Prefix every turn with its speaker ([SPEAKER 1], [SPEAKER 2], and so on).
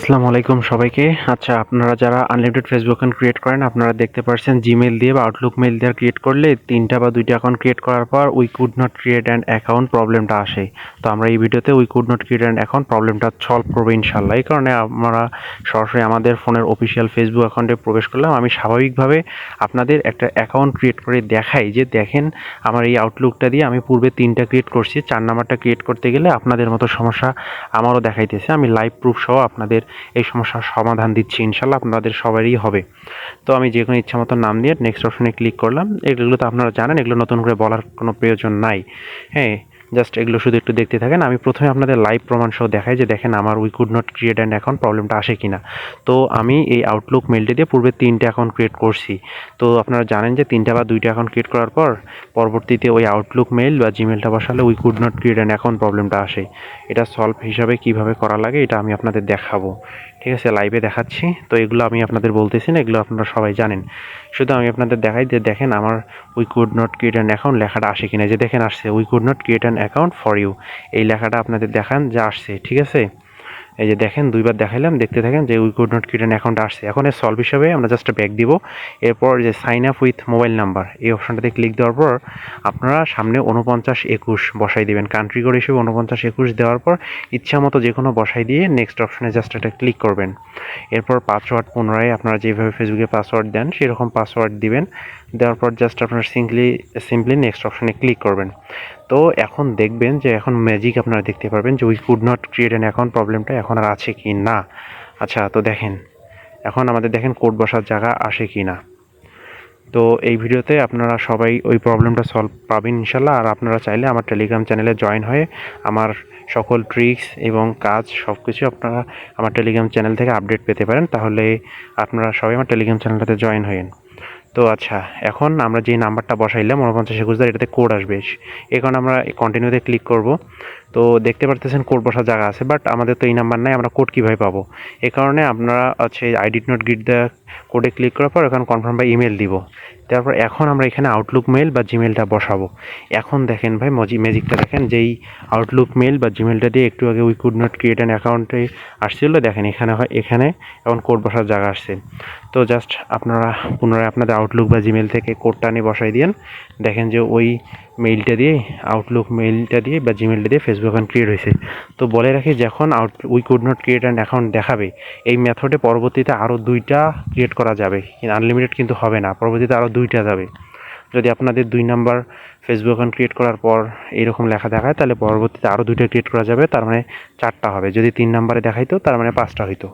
[SPEAKER 1] আসসালামু আলাইকুম সবাইকে। আচ্ছা, আপনারা যারা আনলিমিটেড ফেসবুক অ্যাকাউন্ট ক্রিয়েট করেন, আপনারা দেখতে পারছেন জিমেইল দিয়ে বা আউটলুক মেইল দিয়ে ক্রিয়েট করলে ৩টা বা ২টা অ্যাকাউন্ট ক্রিয়েট করার পর we could not create an account প্রবলেমটা আসে। তো আমরা এই ভিডিওতে we could not create an account প্রবলেমটা সলভ করবো ইনশাআল্লাহ। এই কারণে আমরা সরাসরি আমাদের ফোনের অফিসিয়াল ফেসবুক অ্যাকাউন্টে প্রবেশ করলাম। আমি স্বাভাবিকভাবে আপনাদের একটা অ্যাকাউন্ট ক্রিয়েট করে দেখাই যে দেখেন আমার এই আউটলুকটা দিয়ে আমি পূর্বে ৩টা ক্রিয়েট করছি, ৪ নাম্বারটা ক্রিয়েট করতে গেলে আপনাদের মতো সমস্যা আমারও দেখাইতেছে। আমি লাইভ প্রুফ সহ আপনাদের এই সমস্যার সমাধান দিচ্ছি, ইনশাল্লাহ আপনাদের সবারই হবে। তো আমি যে কোনো ইচ্ছা মতো নাম দিয়ে নেক্সট অপশনে ক্লিক করলাম। এগুলো তো আপনারা জানেন, এগুলো নতুন করে বলার কোনো প্রয়োজন নাই। হ্যাঁ, জাস্ট এগুলো শুধু একটু দেখতে থাকেন। আমি প্রথমে আপনাদের লাইভ প্রমাণ সহ দেখাই যে দেখেন আমার we could not create an account প্রবলেমটা আসে কিনা। তো আমি এই আউটলুক মেলটি দিয়ে পূর্বে 3টে অ্যাকাউন্ট ক্রিয়েট করছি। তো আপনারা জানেন যে 3টা বা 2টা অ্যাকাউন্ট ক্রিয়েট করার পর পরবর্তীতে ওই আউটলুক মেল বা জিমেলটা বসালে we could not create an account প্রবলেমটা আসে। এটা সলভ হিসাবে কিভাবে করা লাগে এটা আমি আপনাদের দেখাবো। ঠিক আছে, লাইভে দেখাচ্ছি। তো এগুলো আমি আপনাদের বলতেছি না, এগুলো আপনারা সবাই জানেন। শুধু আমি আপনাদের দেখাই যে দেখেন আমার we could not create an account লেখাটা আসে কিনা। যে দেখেন আসছে, we could not create an account for you, এই লেখাটা আপনাদের দেখান যে আসছে। ঠিক আছে, এই যে দেখেন দুইবার দেখাইলাম, দেখতে থাকেন যে we could not create an account আসছে। এখন এর সলভ হিসাবে আমরা জাস্ট ব্যাক দিব। এরপর যে sign up with mobile number এই অপশনটাতে ক্লিক দেওয়ার পর আপনারা সামনে 4921 বসাই দেবেন। কান্ট্রি কোড হিসেবে 4921 দেওয়ার পর ইচ্ছা মতো যে কোনো বসাই দিয়ে নেক্সট অপশনে জাস্ট এটা ক্লিক করবেন। এরপর পাসওয়ার্ড পুনরায় আপনারা যেভাবে ফেসবুকে পাসওয়ার্ড দেন সেরকম পাসওয়ার্ড দিবেন। দেওয়ার পর জাস্ট আপনারা সিম্পলি নেক্সট অপশনে ক্লিক করবেন। তো এখন দেখবেন যে এখন ম্যাজিক আপনারা দেখতে পারবেন যে we could not create an account প্রবলেমটা এখন আর আছে কি না। আচ্ছা, তো দেখেন এখন আমাদের দেখেন কোড বসার জায়গা আসে কি না। তো এই ভিডিওতে আপনারা সবাই ওই প্রবলেমটা সলভ পাবেন ইনশাল্লাহ। আর আপনারা চাইলে আমার টেলিগ্রাম চ্যানেলে জয়েন হয়ে আমার সকল ট্রিক্স এবং কাজ সব কিছু আপনারা আমার টেলিগ্রাম চ্যানেল থেকে আপডেট পেতে পারেন। তাহলে আপনারা সবাই আমার টেলিগ্রাম চ্যানেলটাতে জয়েন হয়েন। তো আচ্ছা, এখন আমরা যে নাম্বারটা বসাইলাম 4921, এটাতে কোড আসবে। এই কারণে আমরা কন্টিনিউতে ক্লিক করব। তো দেখতে পারতেছেন কোড বসার জায়গা আছে, বাট আমাদের তো এই নাম্বার নাই, আমরা কোড কীভাবে পাবো? এই কারণে আপনারা I did not get the কোডে ক্লিক করার পর এখন কনফার্ম বাই ইমেল দিব। তারপর এখন আমরা এখানে আউটলুক মেল বা জিমেলটা বসাবো। এখন দেখেন ভাই ম্যাজিকটা দেখেন, যেই আউটলুক মেল বা জিমেলটা দিয়ে একটু আগে we could not create an অ্যাকাউন্টে আসছিল, দেখেন এখানে এখন কোড বসার জায়গা আসছে। তো জাস্ট আপনারা পুনরায় আপনাদের আউটলুক বা জিমেল থেকে কোডটা নিয়ে বসাই দিন। দেখেন যে ওই মেইলটা দিয়ে আউটলুক মেইলটা দিয়ে বা জিমেলটা দিয়ে ফেসবুক অ্যাকাউন্ট ক্রিয়েট হয়েছে। তো বলে রাখি, যখন we could not create an account দেখাবে এই মেথডে পরবর্তীতে আরও 2টা ক্রিয়েট করা যাবে, আনলিমিটেড কিন্তু হবে না, পরবর্তীতে আরও 2টা যাবে। যদি আপনাদের 2 নাম্বার ফেসবুক অ্যাকাউন্ট ক্রিয়েট করার পর এরকম লেখা দেখায় তাহলে পরবর্তীতে আরও 2টা ক্রিয়েট করা যাবে, তার মানে 4টা হবে। যদি 3 নাম্বারে দেখাইতো তার মানে 5টা হইতো।